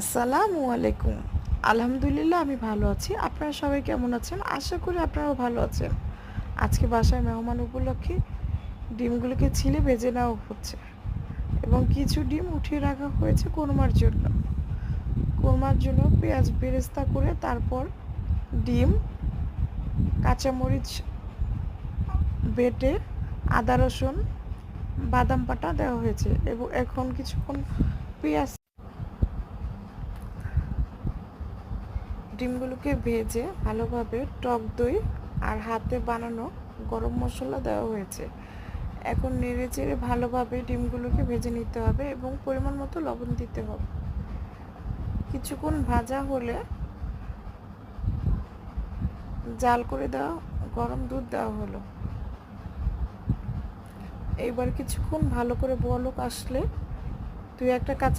আসসালামু আলাইকুম। আলহামদুলিল্লাহ আমি ভালো আছি। আপনারা সবাই কেমন আছেন? আশা করি আপনারাও ভালো আছেন। আজকে বাসায় মেহমান উপলক্ষে ডিমগুলোকে ছিলে ভেজে নেওয়া হচ্ছে এবং কিছু ডিম উঠিয়ে রাখা হয়েছে কোরমার জন্য। কোরমার জন্য পেঁয়াজ বেরেস্তা করে তারপর ডিম, কাঁচামরিচ বেটে, আদা রসুন, বাদাম বাটা দেওয়া হয়েছে এবং এখন কিছুক্ষণ পেঁয়াজ ডিমগুলোকে ভেজে ভালোভাবে টক দই আর হাতে বানানো গরম মশলা দেওয়া হয়েছে। এখন নেড়ে চেড়ে ভালোভাবে ডিমগুলোকে ভেজে নিতে হবে এবং পরিমাণ মতো লবণ দিতে হবে। কিছুক্ষণ ভাজা হলে জাল করে দেওয়া গরম দুধ দেওয়া হলো। এইবার কিছুক্ষণ ভালো করে বলক আসলে 2-1টা কাঁচা